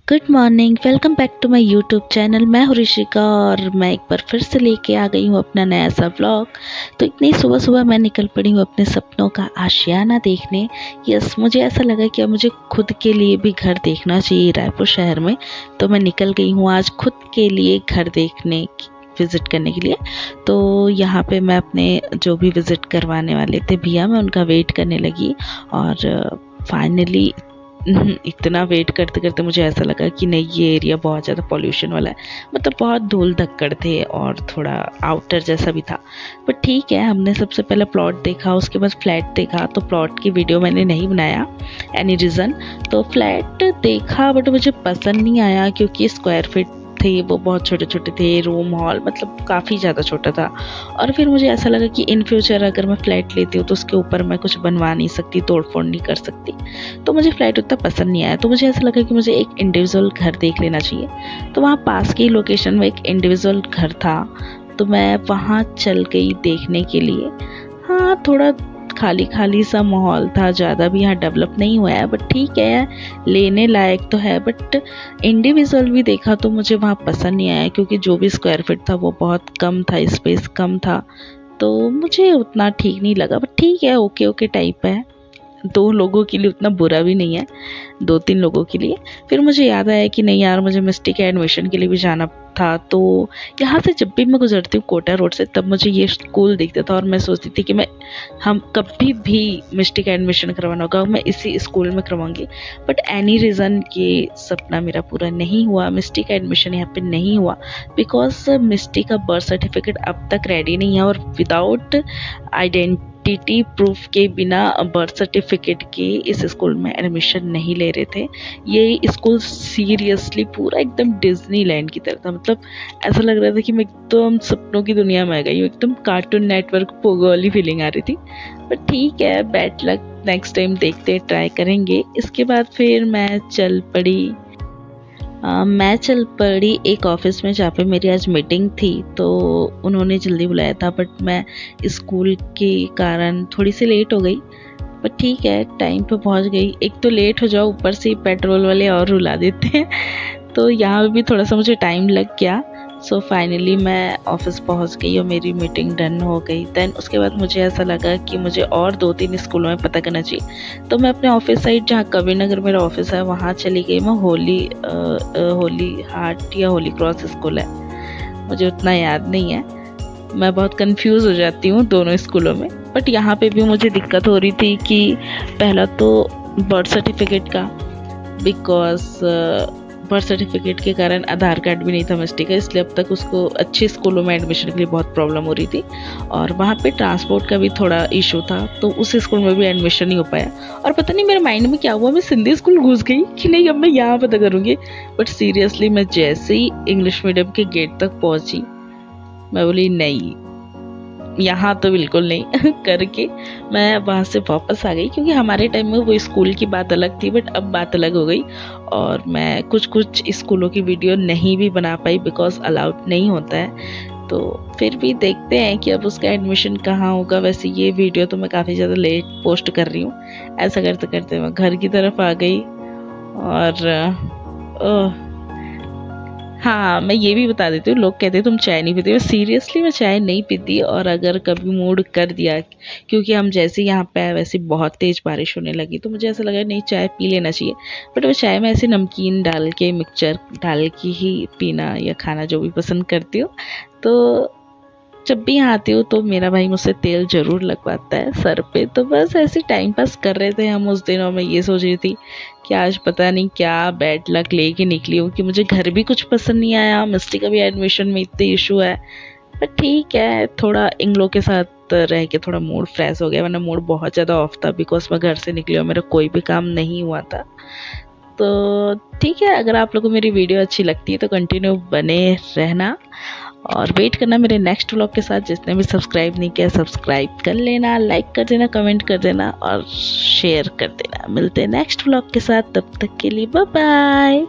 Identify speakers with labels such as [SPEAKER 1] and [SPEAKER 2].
[SPEAKER 1] Good morning, welcome back to my YouTube channel. मैं हूँ ऋषिका और मैं एक बार फिर से लेके आ गई हूँ अपना नया सा व्लॉग। तो इतनी सुबह सुबह मैं निकल पड़ी हूँ अपने सपनों का आशियाना देखने। यस, मुझे ऐसा लगा कि अब मुझे खुद के लिए भी घर देखना चाहिए रायपुर शहर में। तो मैं निकल गई हूँ आज खुद के लिए घर देखने विज़िट करने के लिए। तो यहाँ पे मैं अपने जो भी विज़िट करवाने वाले थे भैया, मैं उनका वेट करने लगी और फाइनली इतना वेट करते करते मुझे ऐसा लगा कि नहीं, ये एरिया बहुत ज़्यादा पॉल्यूशन वाला है। मतलब बहुत धूल धक्कड़ थे और थोड़ा आउटर जैसा भी था। बट ठीक है, हमने सबसे पहले प्लॉट देखा, उसके बाद फ्लैट देखा। तो प्लॉट की वीडियो मैंने नहीं बनाया, एनी रीज़न। तो फ्लैट देखा बट मुझे पसंद नहीं आया क्योंकि स्क्वायर फीट थे वो बहुत छोटे छोटे थे, रूम हॉल मतलब काफ़ी ज़्यादा छोटा था। और फिर मुझे ऐसा लगा कि इन फ्यूचर अगर मैं फ़्लैट लेती हूँ तो उसके ऊपर मैं कुछ बनवा नहीं सकती, तोड़ फोड़ नहीं कर सकती। तो मुझे फ़्लैट उतना पसंद नहीं आया। तो मुझे ऐसा लगा कि मुझे एक इंडिविजुअल घर देख लेना चाहिए। तो वहाँ पास की लोकेशन में एक इंडिविजुअल घर था, तो मैं वहाँ चल गई देखने के लिए। हाँ, थोड़ा खाली खाली सा माहौल था, ज़्यादा भी यहाँ डेवलप नहीं हुआ है, बट ठीक है, लेने लायक तो है। बट इंडिविजुअल भी देखा तो मुझे वहाँ पसंद नहीं आया क्योंकि जो भी स्क्वायर फीट था वो बहुत कम था, स्पेस कम था। तो मुझे उतना ठीक नहीं लगा। बट ठीक है, ओके ओके टाइप है। 2 लोगों के लिए उतना बुरा भी नहीं है, 2-3 लोगों के लिए। फिर मुझे याद आया कि नहीं यार, मुझे मिस्टी के एडमिशन के लिए भी जाना था। तो यहाँ से जब भी मैं गुजरती हूँ कोटा रोड से, तब मुझे ये स्कूल दिखता था और मैं सोचती थी कि हम कभी भी मिस्टी का एडमिशन करवाना होगा मैं इसी स्कूल में करवाऊंगी। बट एनी रीज़न ये सपना मेरा पूरा नहीं हुआ, मिस्टी का एडमिशन यहाँ पे नहीं हुआ। बिकॉज मिस्टी का बर्थ सर्टिफिकेट अब तक रेडी नहीं है और विदाउट आइडेंटिटी प्रूफ के बिना बर्थ सर्टिफिकेट के इस स्कूल में एडमिशन नहीं ले रहे थे। ये स्कूल सीरियसली पूरा एकदम डिज्नीलैंड की तरह था। मतलब ऐसा लग रहा था कि मैं एकदम सपनों की दुनिया में आ गई हूँ, एकदम कार्टून नेटवर्क पोगो वाली फीलिंग आ रही थी। बट ठीक है, बैड लक, नेक्स्ट टाइम देखते, ट्राई करेंगे। इसके बाद फिर मैं चल पड़ी एक ऑफिस में जहाँ पे मेरी आज मीटिंग थी। तो उन्होंने जल्दी बुलाया था बट मैं स्कूल के कारण थोड़ी सी लेट हो गई। पर ठीक है, टाइम पे पहुंच गई। एक तो लेट हो जाओ, ऊपर से पेट्रोल वाले और रुला देते हैं तो यहाँ पे भी थोड़ा सा मुझे टाइम लग गया। सो फाइनली मैं ऑफिस पहुंच गई और मेरी मीटिंग डन हो गई। देन उसके बाद मुझे ऐसा लगा कि मुझे और 2-3 स्कूलों में पता करना चाहिए। तो मैं अपने ऑफिस साइड, जहाँ कवि नगर मेरा ऑफिस है, वहाँ चली गई। मैं होली हार्ट या होली क्रॉस स्कूल है, मुझे उतना याद नहीं है। मैं बहुत कंफ्यूज हो जाती हूँ दोनों स्कूलों में। बट यहाँ पे भी मुझे दिक्कत हो रही थी कि पहला तो बर्थ सर्टिफिकेट का, बिकॉज बर्थ सर्टिफिकेट के कारण आधार कार्ड भी नहीं था मिस्टी का, इसलिए अब तक उसको अच्छे स्कूलों में एडमिशन के लिए बहुत प्रॉब्लम हो रही थी। और वहाँ पे ट्रांसपोर्ट का भी थोड़ा इशू था, तो उस स्कूल में भी एडमिशन नहीं हो पाया। और पता नहीं मेरे माइंड में क्या हुआ, मैं सिंधी स्कूल घुस गई कि नहीं अब मैं यहाँ पता करूँगी। बट सीरियसली मैं जैसे ही इंग्लिश मीडियम के गेट तक पहुँची, मैं बोली नहीं, यहाँ तो बिल्कुल नहीं करके मैं वहाँ से वापस आ गई। क्योंकि हमारे टाइम में वो स्कूल की बात अलग थी, बट अब बात अलग हो गई। और मैं कुछ स्कूलों की वीडियो नहीं भी बना पाई बिकॉज अलाउड नहीं होता है। तो फिर भी देखते हैं कि अब उसका एडमिशन कहाँ होगा। वैसे ये वीडियो तो मैं काफ़ी ज़्यादा लेट पोस्ट कर रही हूँ। ऐसा करते करते मैं घर की तरफ आ गई। और हाँ, मैं ये भी बता देती हूँ, लोग कहते हैं तुम चाय नहीं पीती हो। सीरियसली मैं चाय नहीं पीती, और अगर कभी मूड कर दिया, क्योंकि हम जैसे यहाँ पे आए वैसे बहुत तेज़ बारिश होने लगी, तो मुझे ऐसा लगा नहीं, चाय पी लेना चाहिए। बट मैं चाय में ऐसे नमकीन डाल के, मिक्सचर डाल के ही पीना या खाना जो भी पसंद करती हूँ। तो जब भी यहाँ आती हूँ तो मेरा भाई मुझसे तेल ज़रूर लगवाता है सर पे। तो बस ऐसे टाइम पास कर रहे थे हम उस दिन। और मैं ये सोच रही थी कि आज पता नहीं क्या बैड लक लेके निकली हूँ कि मुझे घर भी कुछ पसंद नहीं आया, मिस्टी का भी एडमिशन में इतने इशू है। बट ठीक है, थोड़ा इन लोग के साथ रह के थोड़ा मूड फ्रेश हो गया, वरना मूड बहुत ज़्यादा ऑफ था बिकॉज मैं घर से निकली और मेरा कोई भी काम नहीं हुआ था। तो ठीक है, अगर आप लोगों को मेरी वीडियो अच्छी लगती है तो कंटिन्यू बने रहना और वेट करना मेरे नेक्स्ट व्लॉग के साथ। जिसने भी सब्सक्राइब नहीं किया, सब्सक्राइब कर लेना, लाइक कर देना, कमेंट कर देना और शेयर कर देना। मिलते हैं नेक्स्ट व्लॉग के साथ, तब तक के लिए बाय बाय।